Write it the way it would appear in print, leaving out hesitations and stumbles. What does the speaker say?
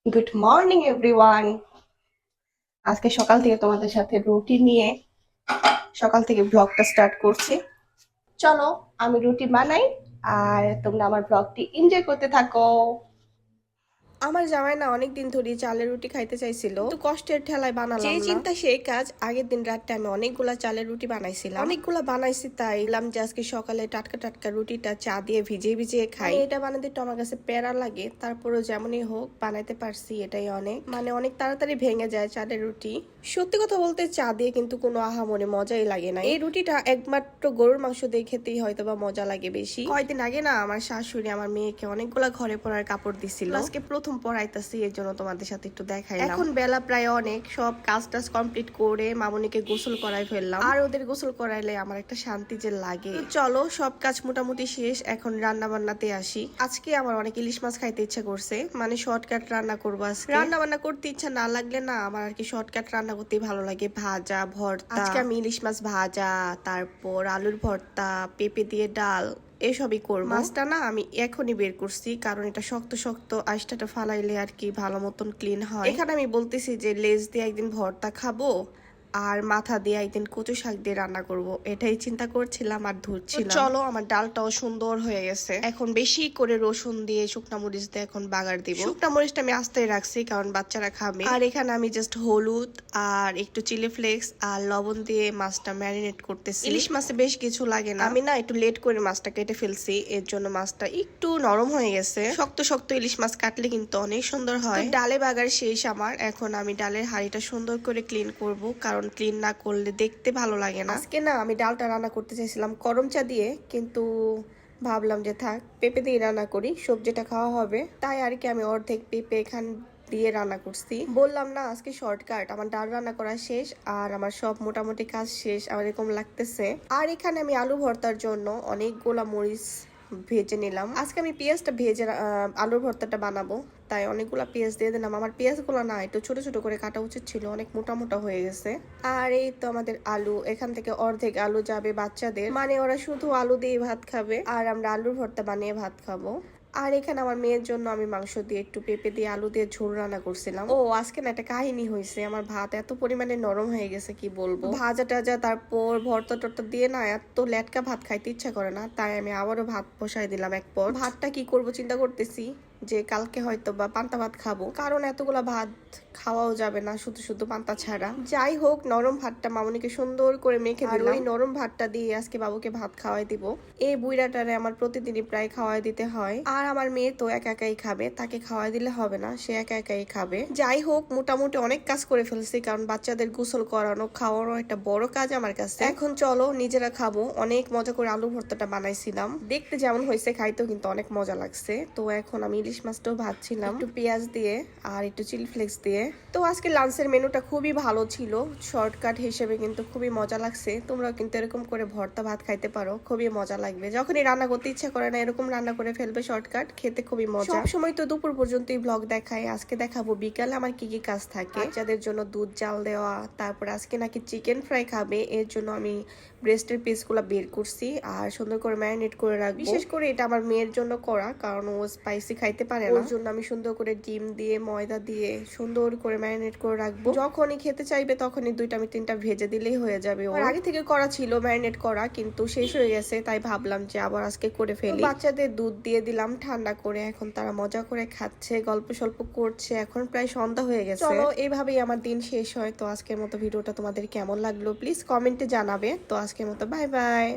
Good morning everyone. আজকে সকাল থেকে তোমাদের সাথে রুটি নিয়ে সকাল থেকে ব্লগটা স্টার্ট করছি। চলো আমি রুটি বানাই আর তোমরা আমার ব্লগটি এনজয় করতে থাকো। আমার জামাই না অনেকদিন ধরে চালের রুটি খাইতে চাইছিল, তো কষ্টের ঠেলায় বানালাম যে চিন্তা সেই কাজ। আগের দিন রাতে আমি অনেকগুলা চালের রুটি বানাইছিলাম, অনেকগুলা বানাইছি, তাই বললাম যে আজকে সকালে টাটকা টাটকা রুটিটা চা দিয়ে ভিজিয়ে ভিজিয়ে খাই। এটা বানাতে তো আমার কাছে প্যারা লাগে, তারপরও যেমনই হোক বানাইতে পারছি, এটাই অনেক। অনেক তাড়াতাড়ি ভেঙে যায় চালের রুটি। সত্যি কথা বলতে চা দিয়ে কিন্তু কোনো আহামরি মজাই লাগে না। এই রুটিটা একমাত্র গরুর মাংস দিয়ে খেতেই হয়তো বা মজা লাগে বেশি। কয়েকদিন আগে না আমার শাশুড়ি আমার মেয়েকে অনেকগুলা ঘরে পরার কাপড় দিছিল, আজকে প্রথম পরাইতেছি, এর জন্য তোমাদের সাথে একটু দেখাইলাম। এখন বেলা প্রায় অনেক, সব কাজ টাজ কমপ্লিট করে মামুনিকে গোসল করাই ফেললাম। আর ওদের গোসল করাইলে আমার একটা শান্তি যে লাগে। চলো সব কাজ মোটামুটি শেষ, এখন রান্না বান্নাতে আসি। আজকে আমার অনেক ইলিশ মাছ খাইতে ইচ্ছা করছে, শর্টকাট রান্না করবো আজকে। রান্না বান্না করতে ইচ্ছা না লাগলে না আমার আর কি শর্টকাট রান্না করতে ভালো লাগে। ভাজা ভর্তা, আজকে আমি ইলিশ মাছ ভাজা, তারপর আলুর ভর্তা, পেঁপে দিয়ে ডাল, এসবই করবো। মাছটা না আমি এখনই বের করছি, কারণ এটা শক্ত শক্ত, আইসটাটা ফালাইলে আর কি ভালো মতন ক্লিন হয়। এখানে আমি বলতেছি যে লেজ দিয়ে একদিন ভর্তা খাবো আর মাথা দিয়ে একদিন কচু শাক দিয়ে রান্না করব, এটাই চিন্তা করছিলাম আর ধরছিলাম। চলো আমার ডালটাও সুন্দর হয়ে গেছে, এখন বেশি করে রসুন দিয়ে শুকনা মরিচ দিয়ে এখন বাগার দিব। শুকনা মরিচটা আমি আস্তে রাখছি কারণ বাচ্চারা খাবে। আর এখানে আমি জাস্ট হলুদ আর একটু চিলি ফ্লেক্স আর লবণ দিয়ে মাছটা ম্যারিনেট করতেছি। ইলিশ মাছে বেশ কিছু লাগে না, আমি না একটু লেট করে মাছটা কেটে ফেলছি, এর জন্য মাছটা একটু নরম হয়ে গেছে। শক্ত শক্ত ইলিশ মাছ কাটলে কিন্তু অনেক সুন্দর হয়। ডালে বাগার শেষ আমার, এখন আমি ডালের হাঁড়িটা সুন্দর করে ক্লিন করব, কারণ ক্লিন না করলে দেখতে ভালো লাগে না। আজকে না আমি ডালটা রান্না করতে চাইছিলাম করম চা দিয়ে, কিন্তু ভাবলাম যে থাক পেঁপে দিয়ে রান্না করি, সবজিটা খাওয়া হবে, তাই আর কি আমি অর্ধেক পেঁপে এখান দিয়ে রান্না করছি। বললাম না আজকে শর্টকাট, আমার ডাল রান্না করা শেষ আর আমার সব মোটামুটি কাজ শেষ, আমার এরকম লাগতেছে। আর এখানে আমি আলু ভর্তার জন্য অনেকগুলা মরিচ ভেজে নিলাম। আজকে আমি পেঁয়াজটা ভেজে আলুর ভর্তাটা বানাবো, তাই অনেকগুলা পেঁয়াজ দিয়ে দিলাম। আমার পেঁয়াজগুলো না একটু ছোট ছোট করে কাটা উচিত ছিল, অনেক মোটা মোটা হয়ে গেছে। আর এই তো আমাদের আলু, এখান থেকে অর্ধেক আলু যাবে বাচ্চাদের, ওরা শুধু আলু দিয়ে ভাত খাবে আর আমরা আলুর ভর্তা বানিয়ে ভাত খাবো। আর এখানে আমার মেয়ের জন্য আমি মাংস দিয়ে একটু পেঁপে দিয়ে আলু দিয়ে ঝোল রান্না করছিলাম। ও আজকে না একটা কাহিনী হয়েছে, আমার ভাত এত পরিমাণে নরম হয়ে গেছে কি বলবো। ভাজা টাজা তারপর ভর্তা টর্তা দিয়ে না এত লেটকা ভাত খাইতে ইচ্ছা করে না, তাই আমি আবারও ভাত বসাই দিলাম এক পর। ভাতটা কি করব চিন্তা করতেছি, যে কালকে হয়তো বা পান্তা ভাত খাবো, কারণ এতগুলা ভাত খাওয়াও যাবে না শুধু শুধু পান্তা ছাড়া। যাই হোক নরম ভাতটা মামুনিকে সুন্দর করে মেখে দিলাম, ওই নরম ভাতটা দিয়ে আজকে বাবুকে ভাত খাওয়াই দিব। এই বুইড়াটারে আমার প্রতিদিনই প্রায় খাওয়াই দিতে হয়, আর আমার মেয়ে তো একা একাই খাবে, তাকে খাওয়াই দিলে হবে না, সে একা একাই খাবে। যাই হোক মোটামুটি অনেক কাজ করে ফেলছি, কারণ বাচ্চাদের গোসল করানো খাওয়ানো একটা বড় কাজ আমার কাছে। এখন চলো নিজেরা খাবো। অনেক মজা করে আলু ভর্তাটা বানাইছিলাম, দেখতে যেমন হয়েছে খাইতেও কিন্তু অনেক মজা লাগছে। তো এখন আমি ইলিশ মাছটাও ভাজছিলাম একটু পেঁয়াজ দিয়ে আর একটু চিলি ফ্লেক্স দিয়ে। তো আজকে লাঞ্চের মেনুটা খুবই ভালো ছিল, শর্টকাট হিসেবে কিন্তু খুবই মজা লাগছে। তোমরাও কিন্তু এরকম করে ভর্তা ভাত খাইতে পারো, খুবই মজা লাগবে। যখনই রান্না করতে ইচ্ছা করে না এরকম রান্না করে ফেলবে শর্টকাট, খেতে খুবই মজা। সব সময় তো দুপুর পর্যন্তই ব্লগ দেখায়, আজকে দেখাবো বিকালে আমার কি কি কাজ থাকে। বাচ্চাদের জন্য দুধ জাল দেওয়া, তারপর আজকে নাকি চিকেন ফ্রাই খাবে, এর জন্য আমি ব্রেস্টের পিসগুলো বের করছি আর সুন্দর করে ম্যারিনেট করে রাখবো। বিশেষ করে এটা আমার মেয়ের জন্য করা, কারণ ও স্পাইসি খাইতে পারে না, ওর জন্য আমি সুন্দর করে ডিম দিয়ে ময়দা দিয়ে সুন্দর করে ম্যারিনেট করে রাখবো। যখনই খেতে চাইবে তখনই দুইটা আমি তিনটা ভেজে দিলেই হয়ে যাবে। ওর আগে থেকে করা ছিল ম্যারিনেট করা, কিন্তু শেষ হয়ে গেছে, তাই ভাবলাম যে আবার আজকে করে ফেলি। বাচ্চাদের দুধ দিয়ে দিলাম ঠান্ডা করে, এখন তারা মজা করে খাচ্ছে, গল্প সল্প করছে। এখন প্রায় সন্ধ্যা হয়ে গেছে। চলো এইভাবেই আমার দিন শেষ হয়। তো আজকের মতো ভিডিওটা তোমাদের কেমন লাগলো প্লিজ কমেন্টে জানাবে। তো আজকের মতো বাই বাই।